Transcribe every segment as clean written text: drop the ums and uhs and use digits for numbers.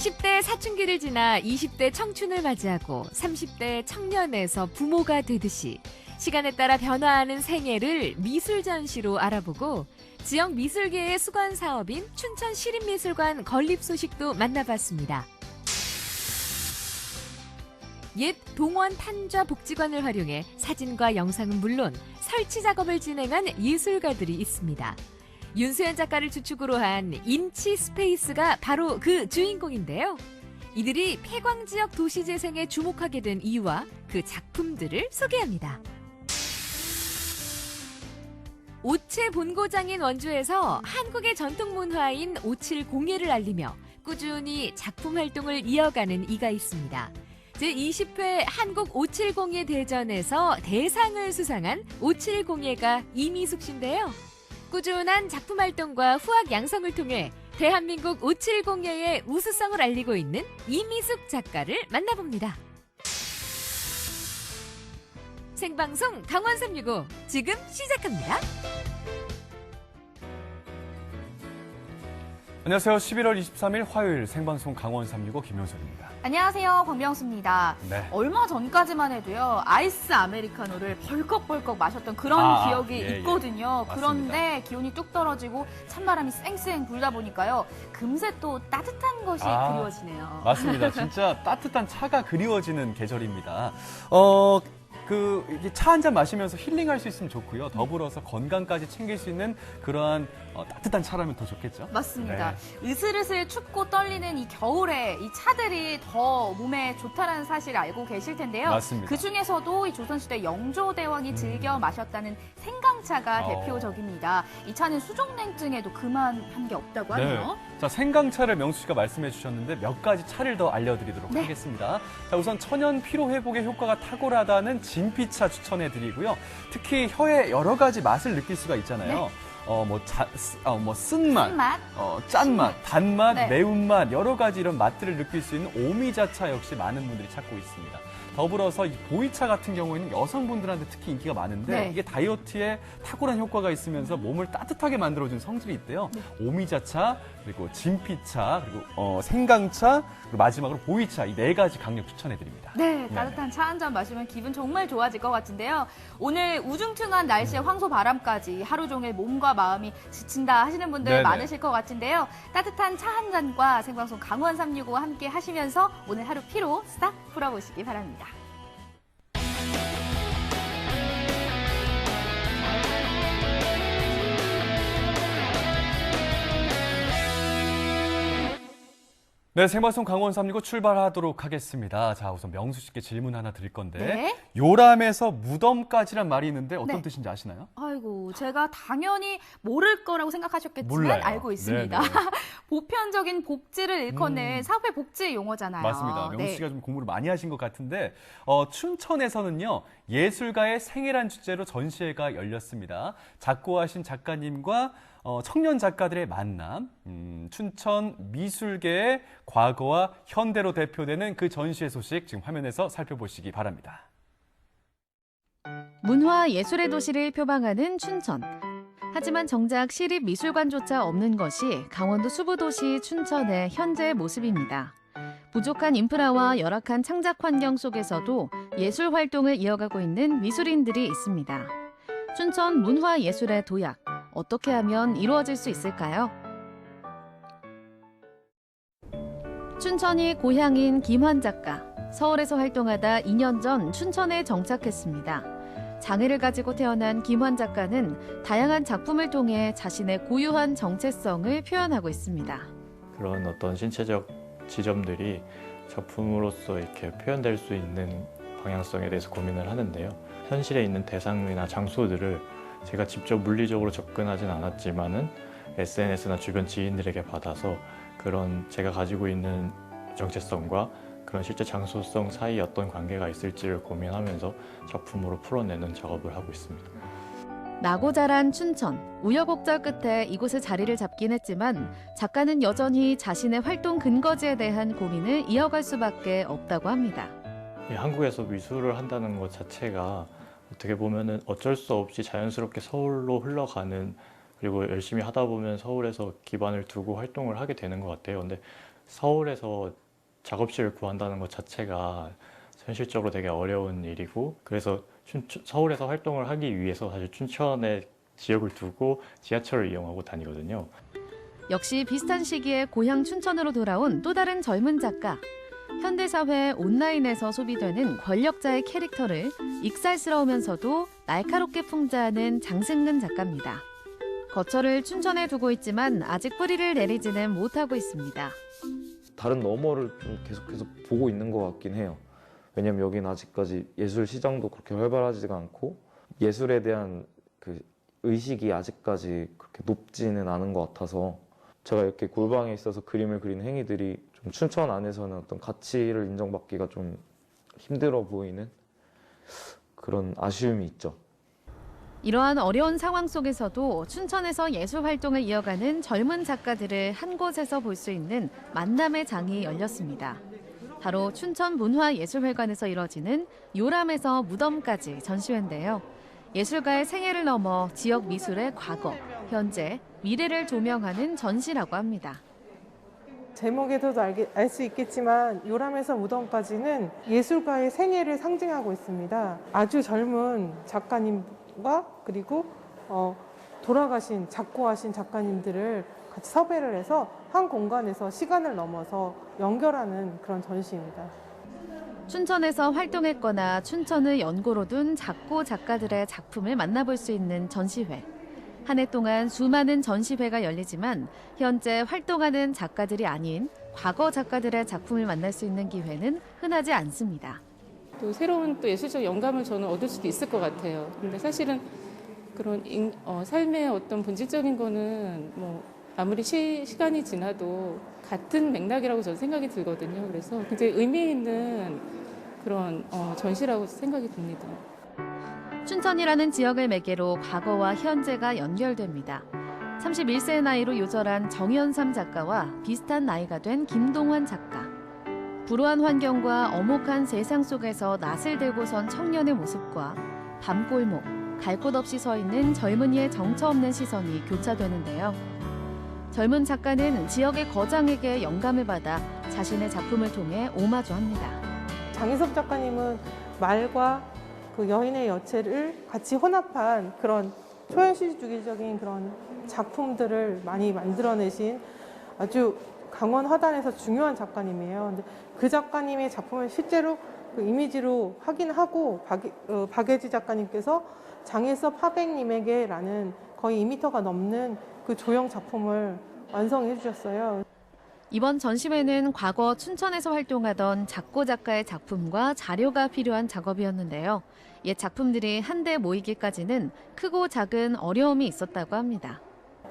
10대 사춘기를 지나 20대 청춘을 맞이하고 30대 청년에서 부모가 되듯이 시간에 따라 변화하는 생애를 미술 전시로 알아보고 지역 미술계의 수건 사업인 춘천 시립미술관 건립 소식도 만나봤습니다. 옛 동원 탄좌 복지관을 활용해 사진과 영상은 물론 설치 작업을 진행한 예술가들이 있습니다. 윤수연 작가를 주축으로 한 인치 스페이스가 바로 그 주인공인데요. 이들이 폐광 지역 도시 재생에 주목하게 된 이유와 그 작품들을 소개합니다. 오칠 본고장인 원주에서 한국의 전통 문화인 오칠 공예를 알리며 꾸준히 작품 활동을 이어가는 이가 있습니다. 제20회 한국 오칠공예 대전에서 대상을 수상한 오칠공예가 이미숙 씨인데요. 꾸준한 작품 활동과 후학 양성을 통해 대한민국 오칠공예의 우수성을 알리고 있는 이미숙 작가를 만나봅니다. 생방송 강원 365 지금 시작합니다. 안녕하세요. 11월 23일 화요일 생방송 강원 365 김효선입니다. 안녕하세요. 광명수입니다. 네. 얼마 전까지만 해도요. 아이스 아메리카노를 벌컥벌컥 마셨던 그런 기억이 있거든요. 예. 그런데 기온이 뚝 떨어지고 찬바람이 쌩쌩 불다 보니까요. 금세 또 따뜻한 것이 그리워지네요. 맞습니다. 진짜 따뜻한 차가 그리워지는 계절입니다. 이게 차 한 잔 마시면서 힐링할 수 있으면 좋고요. 더불어서 건강까지 챙길 수 있는 그러한 따뜻한 차라면 더 좋겠죠? 맞습니다. 네. 으슬으슬 춥고 떨리는 이 겨울에 이 차들이 더 몸에 좋다는 사실을 알고 계실 텐데요. 맞습니다. 그 중에서도 이 조선시대 영조대왕이 즐겨 마셨다는 생강차가 대표적입니다. 이 차는 수족냉증에도 그만한 게 없다고 하네요. 네. 자, 생강차를 명수 씨가 말씀해 주셨는데 몇 가지 차를 더 알려드리도록 하겠습니다. 자, 우선 천연 피로 회복에 효과가 탁월하다는 진피차 추천해 드리고요. 특히 혀에 여러 가지 맛을 느낄 수가 있잖아요. 쓴맛, 짠맛, 단맛, 매운맛, 여러 가지 이런 맛들을 느낄 수 있는 오미자차 역시 많은 분들이 찾고 있습니다. 더불어서 이 보이차 같은 경우에는 여성분들한테 특히 인기가 많은데 이게 다이어트에 탁월한 효과가 있으면서 몸을 따뜻하게 만들어주는 성질이 있대요. 오미자차, 그리고 진피차, 그리고 생강차, 그리고 마지막으로 보이차 이 네 가지 강력 추천해드립니다. 네, 따뜻한 차 한 잔 마시면 기분 정말 좋아질 것 같은데요. 오늘 우중충한 날씨에 황소 바람까지 하루 종일 몸과 마음이 지친다 하시는 분들 많으실 것 같은데요. 따뜻한 차 한 잔과 생방송 강원 365와 함께 하시면서 오늘 하루 피로 싹 풀어보시기 바랍니다. 네, 생방송 강원 365 출발하도록 하겠습니다. 자, 우선 명수 씨께 질문 하나 드릴 건데 요람에서 무덤까지란 말이 있는데 어떤 뜻인지 아시나요? 아이고, 제가 당연히 모를 거라고 생각하셨겠지만 몰라요. 알고 있습니다. 보편적인 복지를 일컫는 사회 복지 용어잖아요. 맞습니다. 명수 씨가 좀 공부를 많이 하신 것 같은데 춘천에서는요. 예술가의 생애란 주제로 전시회가 열렸습니다. 작고하신 작가님과 청년 작가들의 만남, 춘천 미술계의 과거와 현대로 대표되는 그 전시회 소식 지금 화면에서 살펴보시기 바랍니다. 문화 예술의 도시를 표방하는 춘천. 하지만 정작 시립미술관조차 없는 것이 강원도 수부도시 춘천의 현재 모습입니다. 부족한 인프라와 열악한 창작 환경 속에서도 예술 활동을 이어가고 있는 미술인들이 있습니다. 춘천 문화예술의 도약, 어떻게 하면 이루어질 수 있을까요? 춘천이 고향인 김환 작가. 서울에서 활동하다 2년 전 춘천에 정착했습니다. 장애를 가지고 태어난 김환 작가는 다양한 작품을 통해 자신의 고유한 정체성을 표현하고 있습니다. 그런 어떤 신체적 지점들이 작품으로서 이렇게 표현될 수 있는 방향성에 대해서 고민을 하는데요. 현실에 있는 대상이나 장소들을 제가 직접 물리적으로 접근하진 않았지만은 SNS나 주변 지인들에게 받아서 그런 제가 가지고 있는 정체성과 그런 실제 장소성 사이에 어떤 관계가 있을지를 고민하면서 작품으로 풀어내는 작업을 하고 있습니다. 나고 자란 춘천, 우여곡절 끝에 이곳에 자리를 잡긴 했지만 작가는 여전히 자신의 활동 근거지에 대한 고민을 이어갈 수밖에 없다고 합니다. 한국에서 미술을 한다는 것 자체가 어떻게 보면은 어쩔 수 없이 자연스럽게 서울로 흘러가는, 그리고 열심히 하다 보면 서울에서 기반을 두고 활동을 하게 되는 것 같아요. 근데 서울에서 작업실을 구한다는 것 자체가 현실적으로 되게 어려운 일이고, 그래서 서울에서 활동을 하기 위해서 사실 춘천에 지역을 두고 지하철을 이용하고 다니거든요. 역시 비슷한 시기에 고향 춘천으로 돌아온 또 다른 젊은 작가. 현대사회 온라인에서 소비되는 권력자의 캐릭터를 익살스러우면서도 날카롭게 풍자하는 장승근 작가입니다. 거처를 춘천에 두고 있지만 아직 뿌리를 내리지는 못하고 있습니다. 다른 너머를 좀 계속해서 보고 있는 것 같긴 해요. 왜냐면 여기는 아직까지 예술 시장도 그렇게 활발하지가 않고 예술에 대한 그 의식이 아직까지 그렇게 높지는 않은 것 같아서 제가 이렇게 골방에 있어서 그림을 그리는 행위들이 좀 춘천 안에서는 어떤 가치를 인정받기가 좀 힘들어 보이는 그런 아쉬움이 있죠. 이러한 어려운 상황 속에서도 춘천에서 예술 활동을 이어가는 젊은 작가들을 한 곳에서 볼 수 있는 만남의 장이 열렸습니다. 바로 춘천문화예술회관에서 이뤄지는 요람에서 무덤까지 전시회인데요. 예술가의 생애를 넘어 지역 미술의 과거, 현재, 미래를 조명하는 전시라고 합니다. 제목에서도 알 수 있겠지만 요람에서 무덤까지는 예술가의 생애를 상징하고 있습니다. 아주 젊은 작가님과 그리고 돌아가신 작고하신 작가님들을 같이 섭외를 해서 한 공간에서 시간을 넘어서 연결하는 그런 전시입니다. 춘천에서 활동했거나 춘천을 연고로 둔 작고 작가들의 작품을 만나볼 수 있는 전시회. 한 해 동안 수많은 전시회가 열리지만 현재 활동하는 작가들이 아닌 과거 작가들의 작품을 만날 수 있는 기회는 흔하지 않습니다. 또 새로운 또 예술적 영감을 저는 얻을 수도 있을 것 같아요. 근데 사실은 그런 삶의 어떤 본질적인 거는 뭐 아무리 시간이 지나도 같은 맥락이라고 저는 생각이 들거든요. 그래서 굉장히 의미 있는 그런 전시라고 생각이 듭니다. 춘천이라는 지역을 매개로 과거와 현재가 연결됩니다. 31세의 나이로 요절한 정현삼 작가와 비슷한 나이가 된 김동환 작가. 불우한 환경과 엄혹한 세상 속에서 낯을 들고 선 청년의 모습과 밤골목, 갈 곳 없이 서 있는 젊은이의 정처 없는 시선이 교차되는데요. 젊은 작가는 지역의 거장에게 영감을 받아 자신의 작품을 통해 오마주합니다. 장희섭 작가님은 말과 그 여인의 여체를 같이 혼합한 그런 초현실주의적인 그런 작품들을 많이 만들어내신 아주 강원 화단에서 중요한 작가님이에요. 근데 그 작가님의 작품을 실제로 그 이미지로 확인하고 박예지 작가님께서 장희섭 화백님에게라는 거의 2m가 넘는 그 조형 작품을 완성해 주셨어요. 이번 전시회는 과거 춘천에서 활동하던 작고 작가의 작품과 자료가 필요한 작업이었는데요. 옛 작품들이 한데 모이기까지는 크고 작은 어려움이 있었다고 합니다.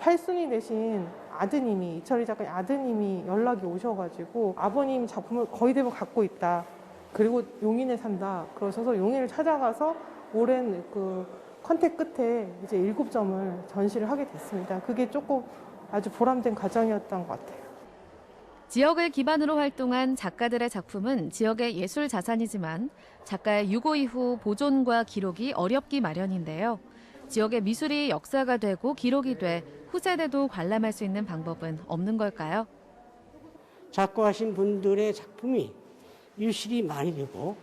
8순이 되신 아드님이, 이철희 작가의 아드님이 연락이 오셔가지고 아버님 작품을 거의 대부분 갖고 있다. 그리고 용인에 산다. 그러셔서 용인을 찾아가서 오랜 그 컨택 끝에 이제 7점을 전시를 하게 됐습니다. 그게 조금 아주 보람된 과정이었던 것 같아요. 지역을 기반으로 활동한 작가들의 작품은 지역의 예술 자산이지만 작가의 유고 이후 보존과 기록이 어렵기 마련인데요. 지역의 미술이 역사가 되고 기록이 돼 후세대도 관람할 수 있는 방법은 없는 걸까요? 작고하신 분들의 작품이 유실이 많이 되고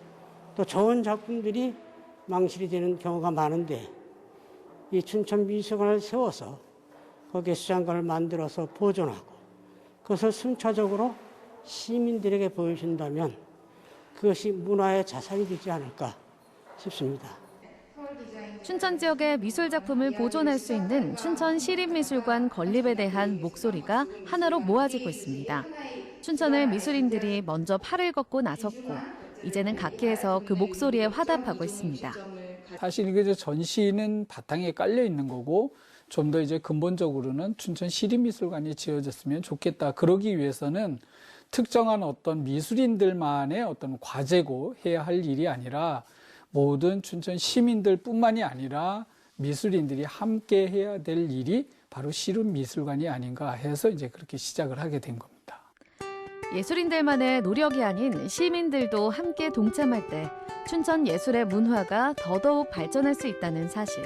또 좋은 작품들이 망실이 되는 경우가 많은데 이 춘천미술관을 세워서 거기에 수장관을 만들어서 보존하고 그것을 순차적으로 시민들에게 보여준다면 그것이 문화의 자산이 되지 않을까 싶습니다. 춘천 지역의 미술 작품을 보존할 수 있는 춘천시립미술관 건립에 대한 목소리가 하나로 모아지고 있습니다. 춘천을 미술인들이 먼저 팔을 걷고 나섰고 이제는 각계에서 그 목소리에 화답하고 있습니다. 사실 이게 전시는 바탕에 깔려 있는 거고 좀 더 이제 근본적으로는 춘천시립미술관이 지어졌으면 좋겠다. 그러기 위해서는 특정한 어떤 미술인들만의 어떤 과제고 해야 할 일이 아니라 모든 춘천 시민들뿐만이 아니라 미술인들이 함께 해야 될 일이 바로 시립미술관이 아닌가 해서 이제 그렇게 시작을 하게 된 겁니다. 예술인들만의 노력이 아닌 시민들도 함께 동참할 때 춘천 예술의 문화가 더더욱 발전할 수 있다는 사실.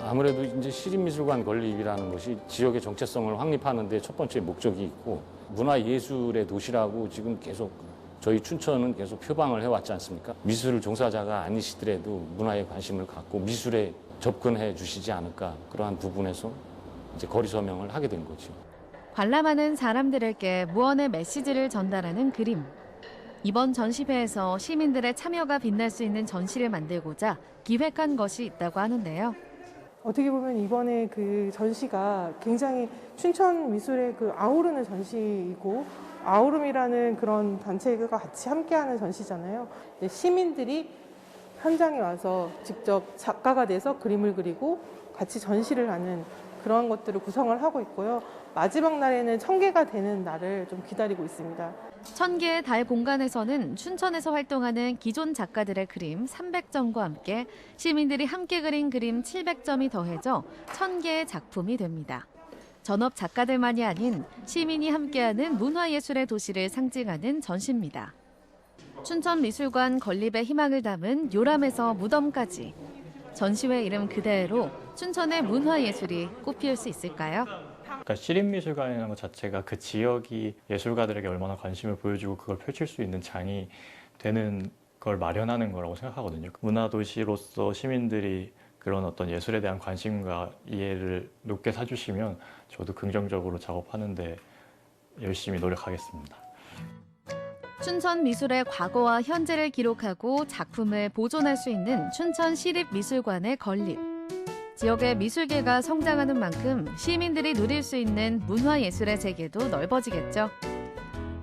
아무래도 이제 시립미술관 건립이라는 것이 지역의 정체성을 확립하는 데 첫 번째 목적이 있고 문화예술의 도시라고 지금 계속 저희 춘천은 계속 표방을 해왔지 않습니까? 미술 종사자가 아니시더라도 문화에 관심을 갖고 미술에 접근해 주시지 않을까, 그러한 부분에서 이제 거리 서명을 하게 된 거죠. 관람하는 사람들에게 무언의 메시지를 전달하는 그림. 이번 전시회에서 시민들의 참여가 빛날 수 있는 전시를 만들고자 기획한 것이 있다고 하는데요. 어떻게 보면 이번에 그 전시가 굉장히 춘천 미술의 그 아우르는 전시이고, 아우름이라는 그런 단체가 같이 함께하는 전시잖아요. 시민들이 현장에 와서 직접 작가가 돼서 그림을 그리고 같이 전시를 하는 그런 것들을 구성을 하고 있고요. 마지막 날에는 1000개가 되는 날을 좀 기다리고 있습니다. 1000개의 달 공간에서는 춘천에서 활동하는 기존 작가들의 그림 300점과 함께 시민들이 함께 그린 그림 700점이 더해져 1000개의 작품이 됩니다. 전업 작가들만이 아닌 시민이 함께하는 문화예술의 도시를 상징하는 전시입니다. 춘천미술관 건립의 희망을 담은 요람에서 무덤까지. 전시회 이름 그대로 춘천의 문화예술이 꽃피울 수 있을까요? 그러니까 시립미술관이라는 것 자체가 그 지역이 예술가들에게 얼마나 관심을 보여주고 그걸 펼칠 수 있는 장이 되는 걸 마련하는 거라고 생각하거든요. 문화도시로서 시민들이 그런 어떤 예술에 대한 관심과 이해를 높게 사주시면 저도 긍정적으로 작업하는데 열심히 노력하겠습니다. 춘천 미술의 과거와 현재를 기록하고 작품을 보존할 수 있는 춘천 시립미술관의 건립. 지역의 미술계가 성장하는 만큼 시민들이 누릴 수 있는 문화예술의 세계도 넓어지겠죠.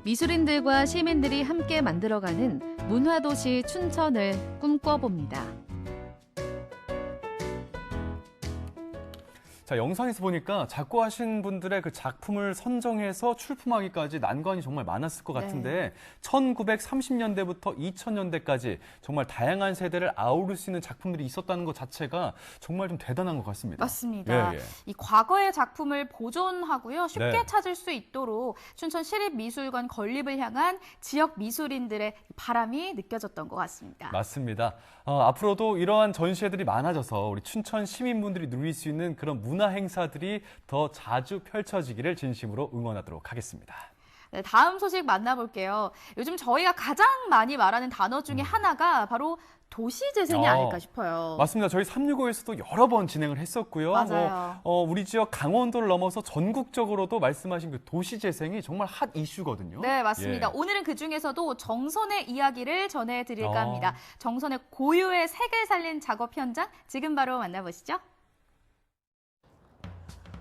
미술인들과 시민들이 함께 만들어가는 문화도시 춘천을 꿈꿔봅니다. 자, 영상에서 보니까 작고하신 분들의 그 작품을 선정해서 출품하기까지 난관이 정말 많았을 것 같은데 1930년대부터 2000년대까지 정말 다양한 세대를 아우를 수 있는 작품들이 있었다는 것 자체가 정말 좀 대단한 것 같습니다. 맞습니다. 이 과거의 작품을 보존하고요. 쉽게 찾을 수 있도록 춘천 시립미술관 건립을 향한 지역 미술인들의 바람이 느껴졌던 것 같습니다. 맞습니다. 앞으로도 이러한 전시회들이 많아져서 우리 춘천 시민분들이 누릴 수 있는 그런 문화 행사들이 더 자주 펼쳐지기를 진심으로 응원하도록 하겠습니다. 네, 다음 소식 만나볼게요. 요즘 저희가 가장 많이 말하는 단어 중에 하나가 바로 도시재생이 아닐까 싶어요. 맞습니다. 저희 365에서도 여러 번 진행을 했었고요. 맞아요. 우리 지역 강원도를 넘어서 전국적으로도 말씀하신 그 도시재생이 정말 핫 이슈거든요. 네, 맞습니다. 오늘은 그중에서도 정선의 이야기를 전해드릴까 합니다. 정선의 고유의 색을 살린 작업 현장 지금 바로 만나보시죠.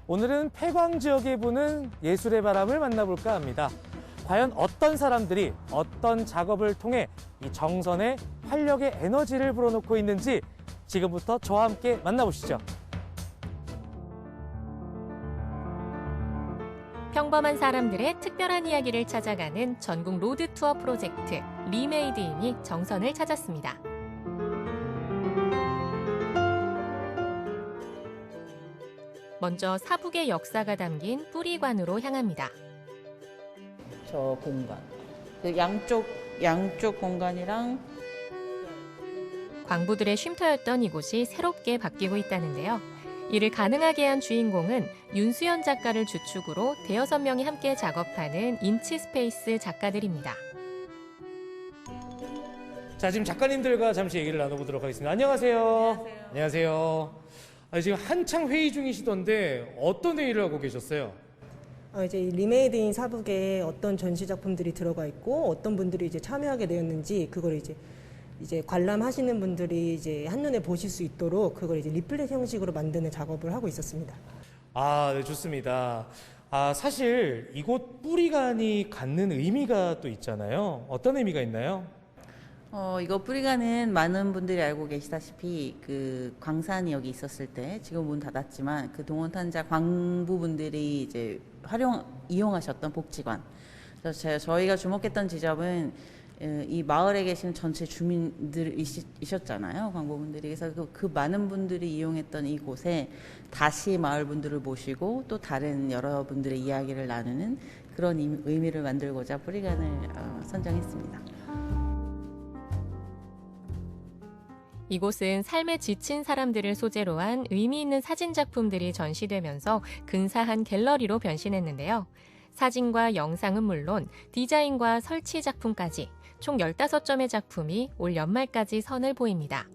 오늘은 폐광 지역에 부는 예술의 바람을 만나볼까 합니다. 과연 어떤 사람들이 어떤 작업을 통해 이 정선에 활력의 에너지를 불어넣고 있는지 지금부터 저와 함께 만나보시죠. 평범한 사람들의 특별한 이야기를 찾아가는 전국 로드 투어 프로젝트 리메이드인이 정선을 찾았습니다. 먼저 사북의 역사가 담긴 뿌리관으로 향합니다. 저 공간, 양쪽 공간이랑 광부들의 쉼터였던 이곳이 새롭게 바뀌고 있다는데요. 이를 가능하게 한 주인공은 윤수연 작가를 주축으로 5-6명이 함께 작업하는 인치스페이스 작가들입니다. 자, 지금 작가님들과 잠시 얘기를 나눠보도록 하겠습니다. 안녕하세요. 안녕하세요. 지금 한창 회의 중이시던데 어떤 회의를 하고 계셨어요? 이제 리메이드인 사북에 어떤 전시 작품들이 들어가 있고 어떤 분들이 이제 참여하게 되었는지 그걸 이제 관람하시는 분들이 이제 한눈에 보실 수 있도록 그걸 이제 리플렛 형식으로 만드는 작업을 하고 있었습니다. 네, 좋습니다. 사실 이곳 뿌리관이 갖는 의미가 또 있잖아요. 어떤 의미가 있나요? 이거 뿌리관은 많은 분들이 알고 계시다시피 그 광산이 여기 있었을 때 지금 문 닫았지만 그 동원탄자 광부분들이 이제 이용하셨던 복지관. 그래서 저희가 주목했던 지점은 이 마을에 계신 전체 주민들이셨잖아요, 광부분들이. 그래서 그 많은 분들이 이용했던 이곳에 다시 마을 분들을 모시고 또 다른 여러분들의 이야기를 나누는 그런 의미를 만들고자 뿌리관을 선정했습니다. 이곳은 삶에 지친 사람들을 소재로 한 의미 있는 사진 작품들이 전시되면서 근사한 갤러리로 변신했는데요. 사진과 영상은 물론 디자인과 설치 작품까지 총 15점의 작품이 올 연말까지 선을 보입니다.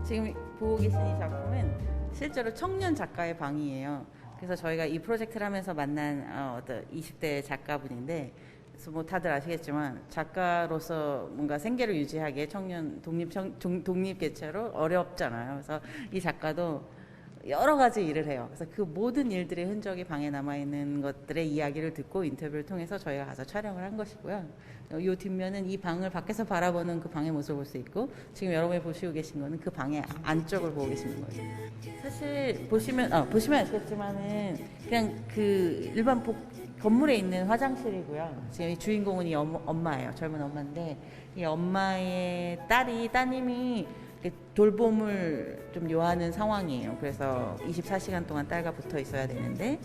지금 보고 계신 이 작품은 실제로 청년 작가의 방이에요. 그래서 저희가 이 프로젝트를 하면서 만난 어떤 20대 작가분인데, 그래서 뭐 다들 아시겠지만 작가로서 뭔가 생계를 유지하기에 청년 독립 개체로 어렵잖아요. 그래서 이 작가도 여러 가지 일을 해요. 그래서 그 모든 일들의 흔적이 방에 남아있는 것들의 이야기를 듣고 인터뷰를 통해서 저희가 가서 촬영을 한 것이고요. 이 뒷면은 이 방을 밖에서 바라보는 그 방의 모습을 볼 수 있고, 지금 여러분이 보시고 계신 거는 그 방의 안쪽을 보고 계시는 거예요. 사실 보시면 아시겠지만은 그냥 그 일반 건물에 있는 화장실이고요. 지금 이 주인공은 이 엄마예요. 젊은 엄마인데 이 엄마의 따님이 돌봄을 좀 요하는 상황이에요. 그래서 24시간 동안 딸과 붙어 있어야 되는데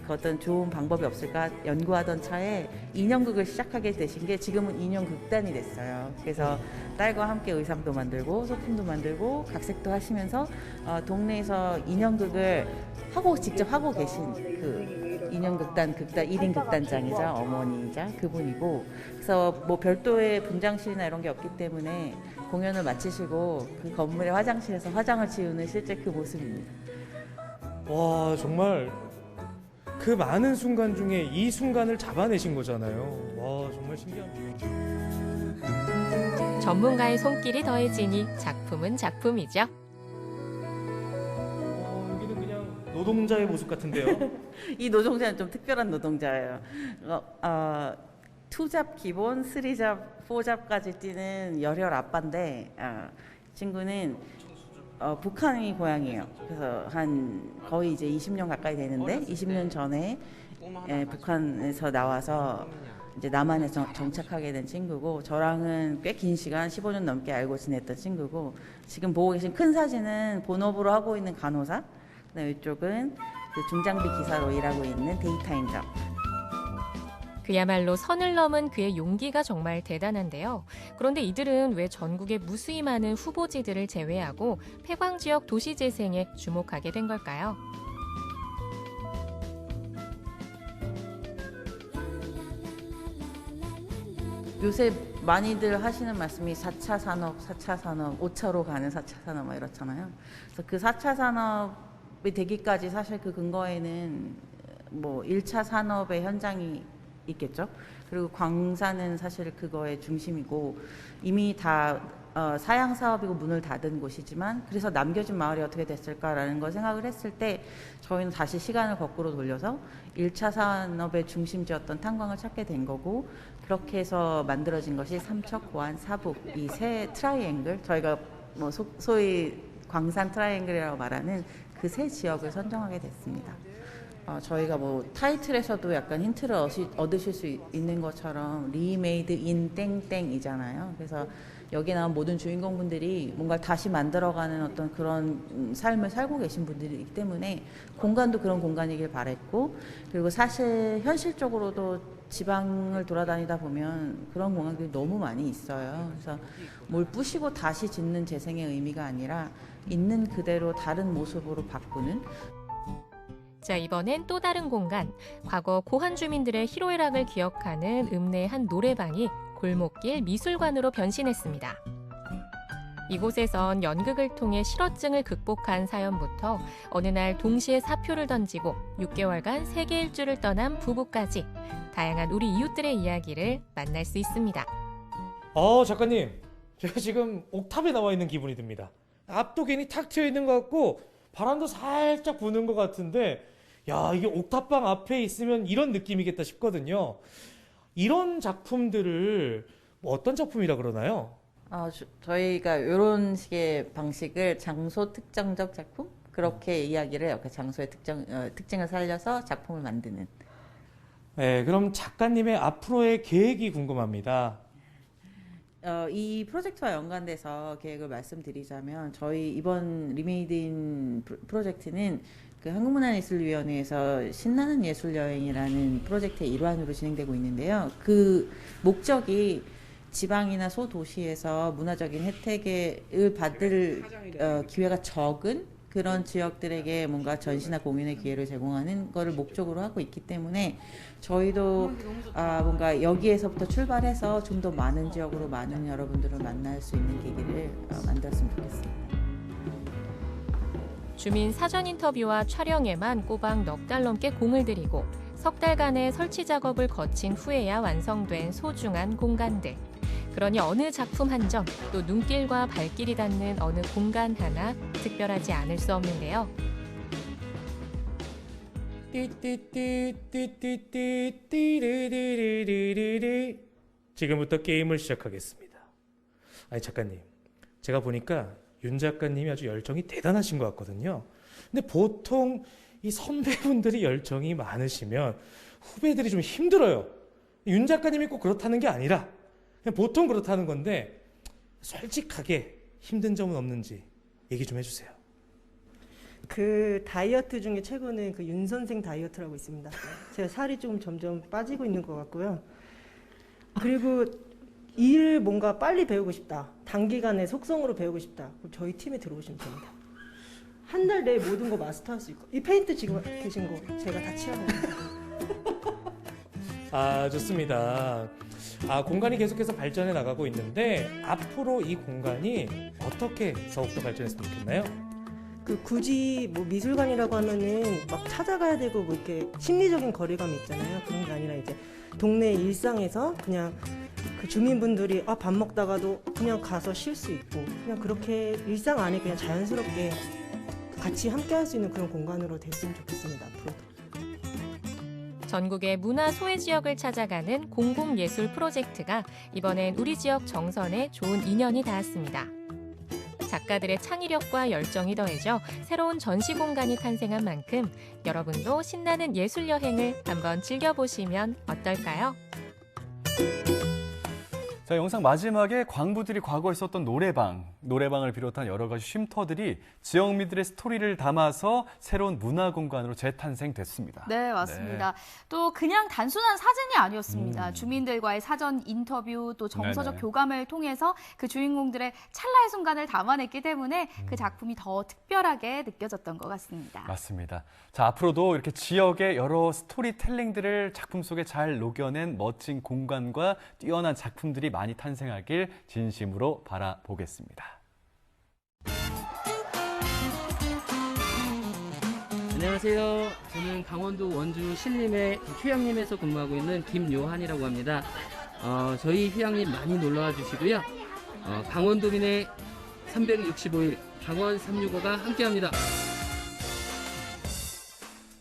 그 어떤 좋은 방법이 없을까 연구하던 차에 인형극을 시작하게 되신 게 지금은 인형극단이 됐어요. 그래서 딸과 함께 의상도 만들고 소품도 만들고 각색도 하시면서 동네에서 인형극을 직접 하고 계신 그 인형극단 1인 극단장이자 어머니이자 그분이고, 그래서 뭐 별도의 분장실이나 이런 게 없기 때문에 공연을 마치시고 그 건물의 화장실에서 화장을 지우는 실제 그 모습입니다. 와, 정말 그 많은 순간 중에 이 순간을 잡아내신 거잖아요. 와, 정말 신기합니다. 전문가의 손길이 더해지니 작품은 작품이죠. 여기는 그냥 노동자의 모습 같은데요. 이 노동자는 좀 특별한 노동자예요. 2잡 기본, 3잡, 4잡까지 뛰는 열혈 아빠인데 친구는 북한이 고향이에요. 그래서 거의 이제 20년 가까이 되는데 20년 전에 북한에서 나와서 이제 남한에 정착하게 된 친구고, 저랑은 꽤 긴 시간 15년 넘게 알고 지냈던 친구고, 지금 보고 계신 큰 사진은 본업으로 하고 있는 간호사, 그다음에 이쪽은 그 중장비 기사로 일하고 있는 데이타임저. 그야말로 선을 넘은 그의 용기가 정말 대단한데요. 그런데 이들은 왜 전국의 무수히 많은 후보지들을 제외하고 폐광 지역 도시 재생에 주목하게 된 걸까요? 요새 많이들 하시는 말씀이 4차 산업, 5차로 가는 4차 산업 막 이렇잖아요. 그래서 그 4차 산업이 되기까지 사실 그 근거에는 뭐 1차 산업의 현장이 있겠죠. 그리고 광산은 사실 그거의 중심이고 이미 다 사양 사업이고 문을 닫은 곳이지만, 그래서 남겨진 마을이 어떻게 됐을까라는 걸 생각을 했을 때 저희는 다시 시간을 거꾸로 돌려서 1차 산업의 중심지였던 탄광을 찾게 된 거고, 그렇게 해서 만들어진 것이 삼척, 고안, 사북 이 세 트라이앵글, 저희가 뭐 소위 광산 트라이앵글이라고 말하는 그 세 지역을 선정하게 됐습니다. 저희가 뭐 타이틀에서도 약간 힌트를 얻으실 수 있는 것처럼 리메이드 인 땡땡이잖아요. 그래서 여기 나온 모든 주인공분들이 뭔가 다시 만들어가는 어떤 그런 삶을 살고 계신 분들이기 때문에 공간도 그런 공간이길 바랬고, 그리고 사실 현실적으로도 지방을 돌아다니다 보면 그런 공간들이 너무 많이 있어요. 그래서 뭘 부시고 다시 짓는 재생의 의미가 아니라 있는 그대로 다른 모습으로 바꾸는. 자, 이번엔 또 다른 공간, 과거 고한 주민들의 희로애락을 기억하는 읍내의 한 노래방이 골목길 미술관으로 변신했습니다. 이곳에선 연극을 통해 실어증을 극복한 사연부터 어느 날 동시에 사표를 던지고 6개월간 세계 일주를 떠난 부부까지 다양한 우리 이웃들의 이야기를 만날 수 있습니다. 작가님, 제가 지금 옥탑에 나와 있는 기분이 듭니다. 앞도 괜히 탁 트여 있는 것 같고 바람도 살짝 부는 것 같은데, 야, 이게 옥탑방 앞에 있으면 이런 느낌이겠다 싶거든요. 이런 작품들을 어떤 작품이라 그러나요? 저희가 이런 식의 방식을 장소 특정적 작품? 그렇게 이야기를 해요. 그 장소의 특징을 살려서 작품을 만드는. 네, 그럼 작가님의 앞으로의 계획이 궁금합니다. 이 프로젝트와 연관돼서 계획을 말씀드리자면, 저희 이번 리메이드인 프로젝트는 그 한국문화예술위원회에서 신나는 예술여행이라는 프로젝트의 일환으로 진행되고 있는데요. 그 목적이 지방이나 소도시에서 문화적인 혜택을 받을 기회가 적은 그런 지역들에게 뭔가 전시나 공연의 기회를 제공하는 것을 목적으로 하고 있기 때문에 저희도 뭔가 여기에서부터 출발해서 좀 더 많은 지역으로 많은 여러분들을 만날 수 있는 계기를 만들었으면 좋겠습니다. 주민 사전 인터뷰와 촬영에만 꼬박 넉 달 넘게 공을 들이고 석 달간의 설치 작업을 거친 후에야 완성된 소중한 공간들. 그러니 어느 작품 한 점, 또 눈길과 발길이 닿는 어느 공간 하나 특별하지 않을 수 없는데요. 지금부터 게임을 시작하겠습니다. 아니 작가님, 제가 보니까 윤 작가님이 아주 열정이 대단하신 것 같거든요. 근데 보통 이 선배분들이 열정이 많으시면 후배들이 좀 힘들어요. 윤 작가님이 꼭 그렇다는 게 아니라 그냥 보통 그렇다는 건데 솔직하게 힘든 점은 없는지 얘기 좀 해주세요. 그 다이어트 중에 최근에 그 윤 선생 다이어트라고 있습니다. 제가 살이 좀 점점 빠지고 있는 것 같고요. 그리고 일 뭔가 빨리 배우고 싶다. 단기간에 속성으로 배우고 싶다. 그럼 저희 팀에 들어오시면 됩니다. 한 달 내에 모든 거 마스터할 수 있고. 이 페인트 지금 계신 거 제가 다 칠하거든요. 아, 좋습니다. 공간이 계속해서 발전해 나가고 있는데 앞으로 이 공간이 어떻게 더욱더 발전했으면 좋겠나요? 그 굳이 뭐 미술관이라고 하면은 막 찾아가야 되고 뭐 이렇게 심리적인 거리감이 있잖아요. 그런 게 아니라 이제 동네 일상에서 그냥 그 주민분들이 밥 먹다가도 그냥 가서 쉴 수 있고 그냥 그렇게 일상 안에 그냥 자연스럽게 같이 함께 할 수 있는 그런 공간으로 됐으면 좋겠습니다. 앞으로도. 전국의 문화 소외 지역을 찾아가는 공공예술 프로젝트가 이번엔 우리 지역 정선에 좋은 인연이 닿았습니다. 작가들의 창의력과 열정이 더해져 새로운 전시 공간이 탄생한 만큼 여러분도 신나는 예술 여행을 한번 즐겨보시면 어떨까요? 자, 영상 마지막에 광부들이 과거에 썼던 노래방을 비롯한 여러 가지 쉼터들이 지역민들의 스토리를 담아서 새로운 문화 공간으로 재탄생됐습니다. 네, 맞습니다. 또 그냥 단순한 사진이 아니었습니다. 주민들과의 사전 인터뷰 또 정서적 교감을 통해서 그 주인공들의 찰나의 순간을 담아냈기 때문에 그 작품이 더 특별하게 느껴졌던 것 같습니다. 맞습니다. 자, 앞으로도 이렇게 지역의 여러 스토리텔링들을 작품 속에 잘 녹여낸 멋진 공간과 뛰어난 작품들이 많이 탄생하길 진심으로 바라보겠습니다. 안녕하세요. 저는 강원도 원주 신림의 휴양림에서 근무하고 있는 김요한이라고 합니다. 저희 휴양림 많이 놀러와 주시고요. 강원도민의 365일 강원 365가 함께합니다.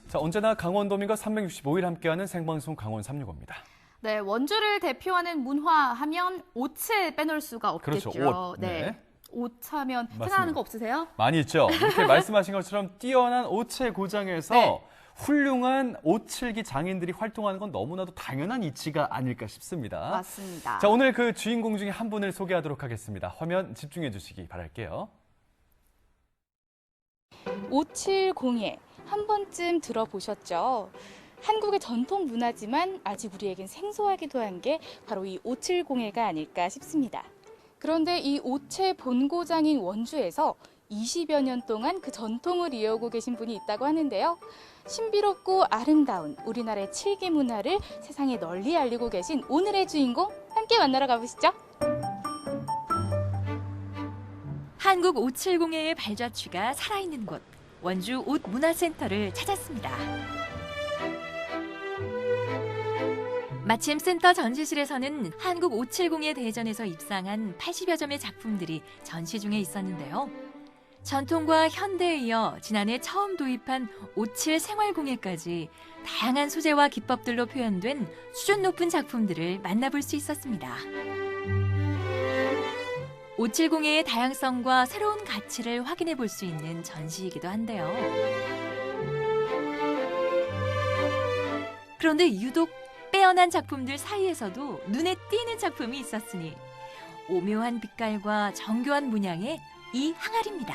자, 언제나 강원도민과 365일 함께하는 생방송 강원 365입니다. 네, 원주를 대표하는 문화 하면 옷을 빼놓을 수가 없겠죠. 그렇죠, 옷. 네. 옷 하면 생각나는 거 없으세요? 많이 있죠. 이렇게 말씀하신 것처럼 뛰어난 옷의 고장에서 훌륭한 옷칠기 장인들이 활동하는 건 너무나도 당연한 이치가 아닐까 싶습니다. 맞습니다. 자, 오늘 그 주인공 중에 한 분을 소개하도록 하겠습니다. 화면 집중해 주시기 바랄게요. 오칠공예 한 번쯤 들어보셨죠? 한국의 전통 문화지만 아직 우리에겐 생소하기도 한 게 바로 이 오칠공예가 아닐까 싶습니다. 그런데 이 옷의 본고장인 원주에서 20여 년 동안 그 전통을 이어오고 계신 분이 있다고 하는데요. 신비롭고 아름다운 우리나라의 칠기 문화를 세상에 널리 알리고 계신 오늘의 주인공 함께 만나러 가보시죠. 한국 570회의 발자취가 살아있는 곳, 원주 옷문화센터를 찾았습니다. 마침 센터 전시실에서는 한국 570회 대전에서 입상한 80여 점의 작품들이 전시 중에 있었는데요. 전통과 현대에 이어 지난해 처음 도입한 57 생활공예까지 다양한 소재와 기법들로 표현된 수준 높은 작품들을 만나볼 수 있었습니다. 570회의 다양성과 새로운 가치를 확인해 볼 수 있는 전시이기도 한데요. 그런데 유독 빼어난 작품들 사이에서도 눈에 띄는 작품이 있었으니 오묘한 빛깔과 정교한 문양의 이 항아리입니다.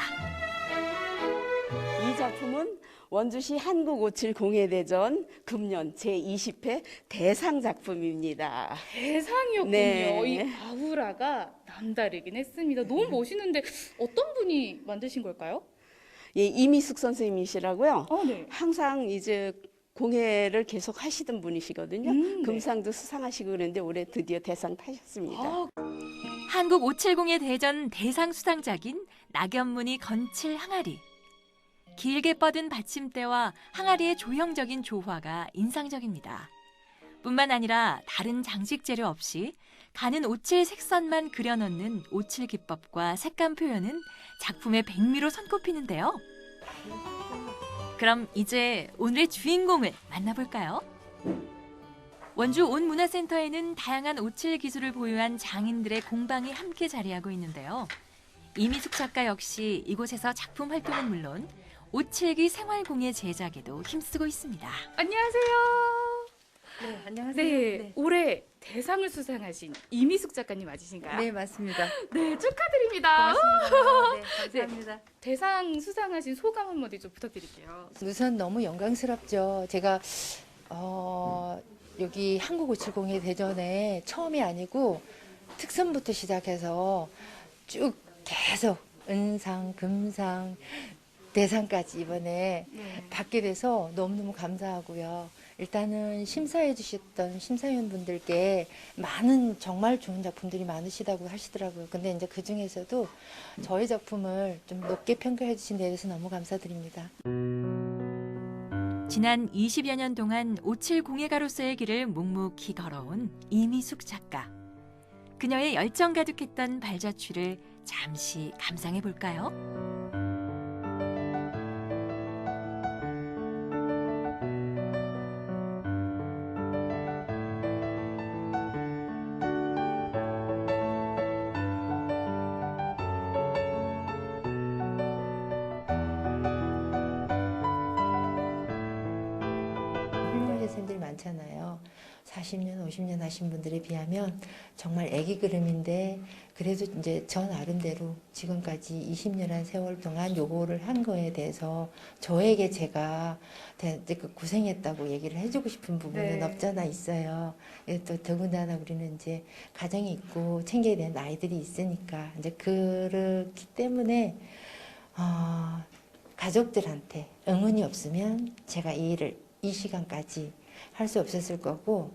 이 작품은 원주시 한국570대전 금년 제20회 대상 작품입니다. 대상이었군요. 네. 이 아우라가 남다르긴 했습니다. 너무 멋있는데 어떤 분이 만드신 걸까요? 예, 이미숙 선생님이시라고요. 네. 항상 이제 공예를 계속 하시던 분이시거든요. 네. 금상도 수상하시고 그랬는데 올해 드디어 대상 타셨습니다. 한국 570의 대전 대상 수상작인 낙엽무늬 건칠 항아리. 길게 뻗은 받침대와 항아리의 조형적인 조화가 인상적입니다. 뿐만 아니라 다른 장식 재료 없이 가는 오칠 색선만 그려넣는 오칠 기법과 색감 표현은 작품의 백미로 손꼽히는데요. 그럼 이제 오늘의 주인공을 만나볼까요? 원주 온문화센터에는 다양한 오칠 기술을 보유한 장인들의 공방이 함께 자리하고 있는데요. 이미숙 작가 역시 이곳에서 작품 활동은 물론 오칠기 생활공예 제작에도 힘쓰고 있습니다. 안녕하세요. 네, 안녕하세요. 네, 올해 대상을 수상하신 이미숙 작가님 맞으신가요? 네, 맞습니다. 네, 축하드립니다. 고맙습니다. 네, 감사합니다. 대상 수상하신 소감 한마디 좀 부탁드릴게요. 우선 너무 영광스럽죠. 제가 여기 한국570의 대전에 처음이 아니고 특선부터 시작해서 쭉 계속 은상, 금상, 대상까지 이번에 받게 돼서 너무너무 감사하고요. 일단은 심사해 주셨던 심사위원분들께 많은 정말 좋은 작품들이 많으시다고 하시더라고요. 근데 이제 그 중에서도 저희 작품을 좀 높게 평가해 주신 데 대해서 너무 감사드립니다. 지난 20여 년 동안 오칠 공예가로서의 길을 묵묵히 걸어온 이미숙 작가. 그녀의 열정 가득했던 발자취를 잠시 감상해 볼까요? 선생님들이 많잖아요. 40년, 50년 하신 분들에 비하면 정말 애기 그림인데 그래도 이제 저 나름대로 지금까지 20년한 세월 동안 요거를 한 거에 대해서 저에게 제가 고생했다고 얘기를 해주고 싶은 부분은 없잖아 있어요. 또 더군다나 우리는 이제 가정이 있고 챙겨야 되는 아이들이 있으니까 이제 그렇기 때문에 가족들한테 응원이 없으면 제가 이 일을 이 시간까지 할 수 없었을 거고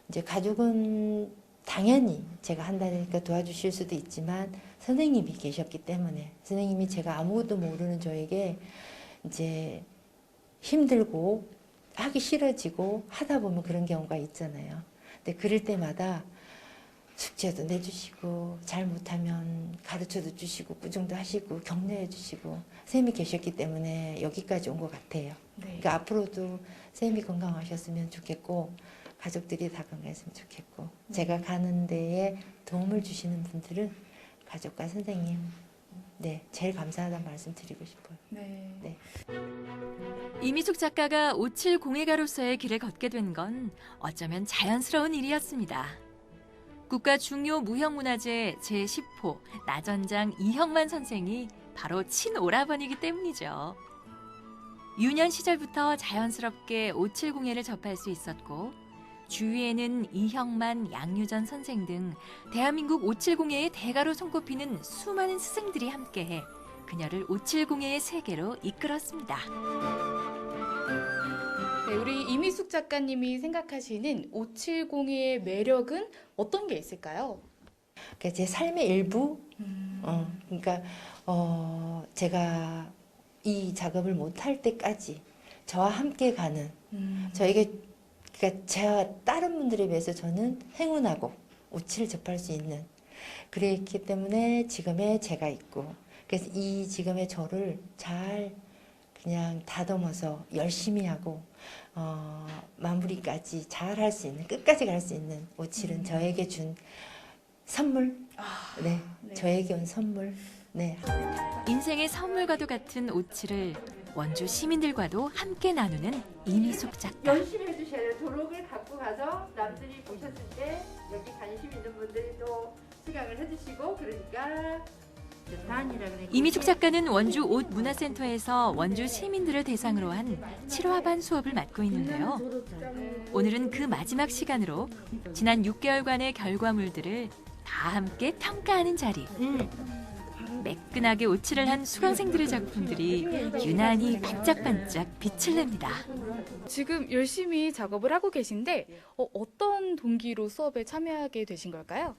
이제 가족은 당연히 제가 한다니까 도와주실 수도 있지만 선생님이 계셨기 때문에 선생님이 제가 아무것도 모르는 저에게 이제 힘들고 하기 싫어지고 하다 보면 그런 경우가 있잖아요. 근데 그럴 때마다 숙제도 내주시고 잘못하면 가르쳐도 주시고 꾸중도 하시고 격려해 주시고 선생님이 계셨기 때문에 여기까지 온 것 같아요. 그러니까 앞으로도 선생님이 건강하셨으면 좋겠고 가족들이 다 건강했으면 좋겠고 제가 가는 데에 도움을 주시는 분들은 가족과 선생님 제일 감사하다는 말씀 드리고 싶어요. 네. 이미숙 작가가 오칠 공예가로서의 길을 걷게 된 건 어쩌면 자연스러운 일이었습니다. 국가 중요 무형문화재 제10호 나전장 이형만 선생이 바로 친오라버니이기 때문이죠. 유년 시절부터 자연스럽게 오칠 공예를 접할 수 있었고 주위에는 이형만, 양유전 선생 등 대한민국 오칠 공예의 대가로 손꼽히는 수많은 스승들이 함께해 그녀를 오칠 공예의 세계로 이끌었습니다. 네, 우리 이미숙 작가님이 생각하시는 570의 매력은 어떤 게 있을까요? 제 삶의 일부, 그러니까 제가 이 작업을 못할 때까지 저와 함께 가는 저에게 그러니까 제가 다른 분들에 비해서 저는 행운하고 오칠을 접할 수 있는 그랬기 때문에 지금의 제가 있고 그래서 이 지금의 저를 잘 그냥 다듬어서 열심히 하고 마무리까지 잘 할 수 있는 끝까지 갈 수 있는 오칠은 저에게 준 선물 저에게 온 선물 인생의 선물과도 같은 오칠을 원주 시민들과도 함께 나누는 이미숙 작가. 열심히 해주셔야 돼요. 도록을 갖고 가서 남들이 보셨을 때 여기 관심 있는 분들이 또 시각을 해주시고 그러니까 이미숙 작가는 원주 옷문화센터에서 원주 시민들을 대상으로 한 7화반 수업을 맡고 있는데요. 오늘은 그 마지막 시간으로 지난 6개월간의 결과물들을 다 함께 평가하는 자리. 매끈하게 오칠을 한 수강생들의 작품들이 유난히 반짝반짝 빛을 냅니다. 지금 열심히 작업을 하고 계신데 어떤 동기로 수업에 참여하게 되신 걸까요?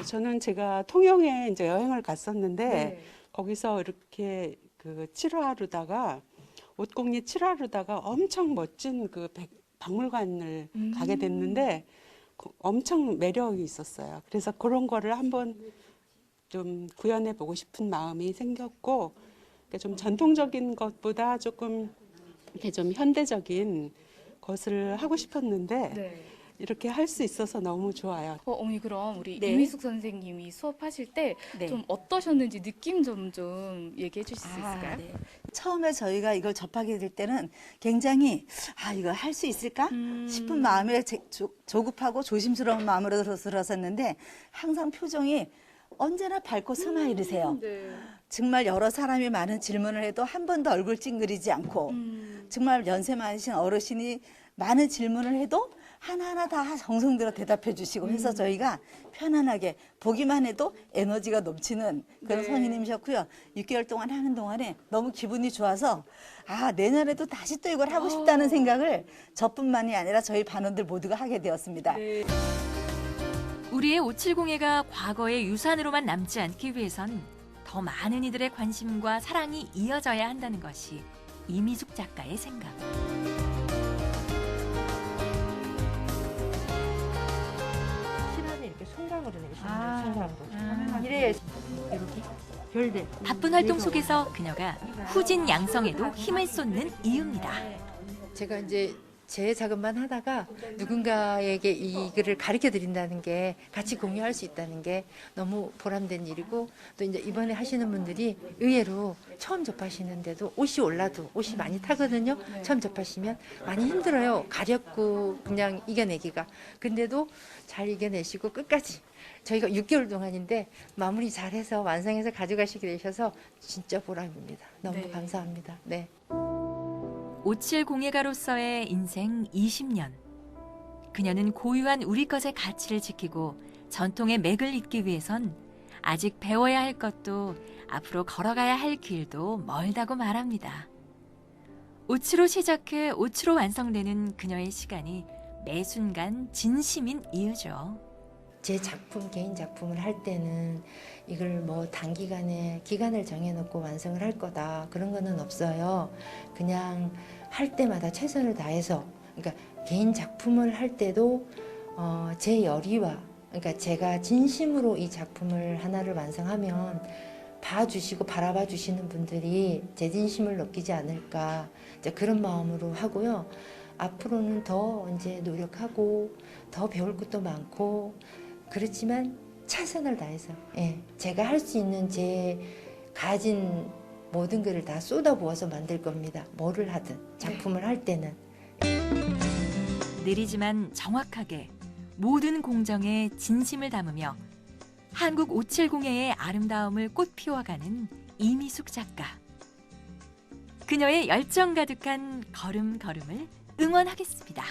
저는 제가 통영에 이제 여행을 갔었는데 네. 거기서 이렇게 그 칠화루다가 옷공예 칠화루다가 엄청 멋진 그 박물관을 가게 됐는데 엄청 매력이 있었어요. 그래서 그런 거를 한번 좀 구현해 보고 싶은 마음이 생겼고, 그러니까 좀 전통적인 것보다 조금 이렇게 좀 현대적인 것을 하고 싶었는데 네. 이렇게 할 수 있어서 너무 좋아요. 어머니 그럼 우리 네. 이미숙 선생님이 수업하실 때 좀 어떠셨는지 느낌 좀 얘기해 주실 수 있을까요? 네. 처음에 저희가 이걸 접하게 될 때는 굉장히 이거 할 수 있을까 싶은 마음에 조급하고 조심스러운 마음으로 들어섰는데 항상 표정이 언제나 밝고 스마일이세요. 정말 여러 사람이 많은 질문을 해도 한 번도 얼굴 찡그리지 않고 정말 연세 많으신 어르신이 많은 질문을 해도 하나하나 다 정성 들여 대답해 주시고 해서 저희가 편안하게 보기만 해도 에너지가 넘치는 그런 네. 선생님이셨고요. 6개월 동안 하는 동안에 너무 기분이 좋아서 내년에도 다시 또 이걸 하고 싶다는 생각을 저뿐만이 아니라 저희 반원들 모두가 하게 되었습니다. 우리의 오칠공예가 과거의 유산으로만 남지 않기 위해선 더 많은 이들의 관심과 사랑이 이어져야 한다는 것이 이미숙 작가의 생각. 실화는 이렇게 손감으로 내시면 손감으로. 이래야 이렇게 별들. 바쁜 활동 속에서 그녀가 후진 양성에도 힘을 쏟는 이유입니다. 제가 이제 제 작업만 하다가 누군가에게 이 글을 가르쳐 드린다는 게 같이 공유할 수 있다는 게 너무 보람된 일이고 또 이제 이번에 하시는 분들이 의외로 처음 접하시는데도 옷이 올라도 옷이 많이 타거든요. 처음 접하시면 많이 힘들어요. 가렵고 그냥 이겨내기가. 근데도 잘 이겨내시고 끝까지 저희가 6개월 동안인데 마무리 잘해서 완성해서 가져가시게 되셔서 진짜 보람입니다. 너무 감사합니다. 네. 오칠 공예가로서의 인생 20년. 그녀는 고유한 우리 것의 가치를 지키고 전통의 맥을 잇기 위해선 아직 배워야 할 것도 앞으로 걸어가야 할 길도 멀다고 말합니다. 오치로 시작해 오치로 완성되는 그녀의 시간이 매 순간 진심인 이유죠. 제 작품, 개인 작품을 할 때는 이걸 뭐 단기간에 기간을 정해놓고 완성을 할 거다 그런 거는 없어요. 그냥 할 때마다 최선을 다해서, 그러니까 개인 작품을 할 때도 제 열의와, 그러니까 제가 진심으로 이 작품을 하나를 완성하면 봐주시고 바라봐 주시는 분들이 제 진심을 느끼지 않을까, 이제 그런 마음으로 하고요. 앞으로는 더 이제 노력하고 더 배울 것도 많고 그렇지만 최선을 다해서 제가 할 수 있는 제 가진 모든 것을 다 쏟아부어서 만들 겁니다. 뭐를 하든 작품을 할 때는. 느리지만 정확하게 모든 공정에 진심을 담으며 한국 오칠공예의 아름다움을 꽃피워가는 이미숙 작가. 그녀의 열정 가득한 걸음걸음을 응원하겠습니다.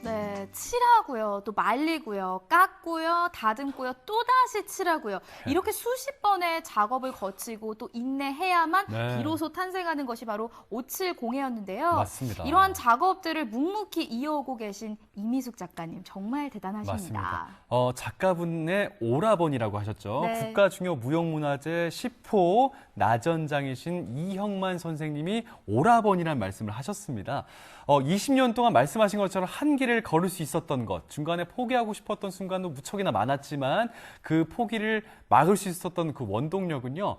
네, 칠하고요, 또 말리고요, 깎고요, 다듬고요, 또다시 칠하고요. 이렇게 수십 번의 작업을 거치고 또 인내해야만 비로소 탄생하는 것이 바로 오칠공예였는데요. 맞습니다. 이러한 작업들을 묵묵히 이어오고 계신 이미숙 작가님 정말 대단하십니다. 맞습니다. 작가분의 오라버니라고 하셨죠. 네. 국가중요무형문화재 10호 나전장이신 이형만 선생님이 오라버니라는 말씀을 하셨습니다. 20년 동안 말씀하신 것처럼 한 길을 걸을 수 있었던 것, 중간에 포기하고 싶었던 순간도 무척이나 많았지만 그 포기를 막을 수 있었던 그 원동력은요,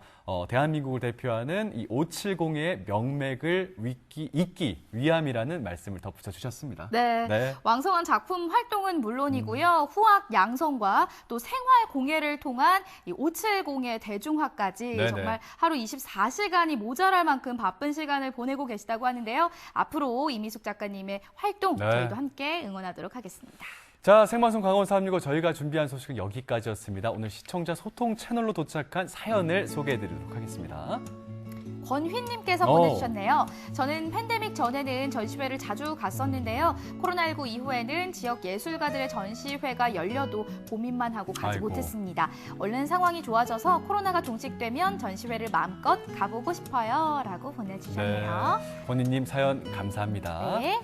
대한민국을 대표하는 이 570의 명맥을 잇기 위함이라는 말씀을 덧붙여 주셨습니다. 네. 왕성한 작품 활동은 물론이고요. 후학 양성과 또 생활 공예를 통한 이 570의 대중화까지 정말 하루 24시간이 모자랄 만큼 바쁜 시간을 보내고 계시다고 하는데요. 앞으로 이미숙 작가님의 활동 저희도 함께 응원하도록 하겠습니다. 자, 생방송 강원 365 저희가 준비한 소식은 여기까지였습니다. 오늘 시청자 소통 채널로 도착한 사연을 소개해드리도록 하겠습니다. 권휘님께서 오. 보내주셨네요. 저는 팬데믹 전에는 전시회를 자주 갔었는데요. 코로나19 이후에는 지역 예술가들의 전시회가 열려도 고민만 하고 가지 아이고. 못했습니다. 얼른 상황이 좋아져서 코로나가 종식되면 전시회를 마음껏 가보고 싶어요. 라고 보내주셨네요. 권희님 사연 감사합니다. 네.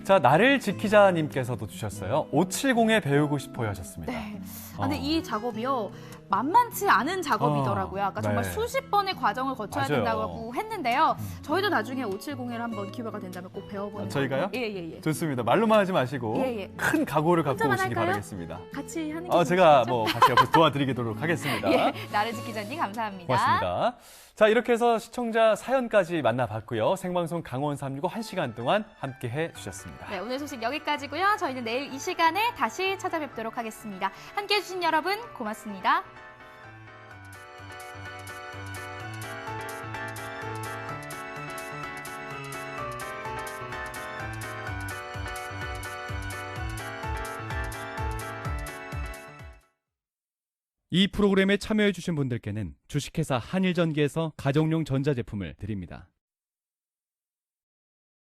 자, 나를 지키자님께서도 주셨어요. 570에 배우고 싶어요 하셨습니다. 네. 근데 이 작업이요. 만만치 않은 작업이더라고요. 아까 정말 네. 수십 번의 과정을 거쳐야 맞아요. 된다고 했는데요. 저희도 나중에 570을 한번 기회가 된다면 꼭 배워보는 저희가요? 예. 좋습니다. 말로만 하지 마시고 예. 큰 각오를 갖고 혼자만 오시기 할까요? 바라겠습니다. 같이 하는 게 제가 좋겠죠? 뭐 같이 옆에서 도와드리도록 하겠습니다. 예, 나를 지키자님 감사합니다. 고맙습니다. 자, 이렇게 해서 시청자 사연까지 만나봤고요. 생방송 강원 365 1시간 동안 함께해 주셨습니다. 네, 오늘 소식 여기까지고요. 저희는 내일 이 시간에 다시 찾아뵙도록 하겠습니다. 함께해 주신 여러분 고맙습니다. 이 프로그램에 참여해 주신 분들께는 주식회사 한일전기에서 가정용 전자제품을 드립니다.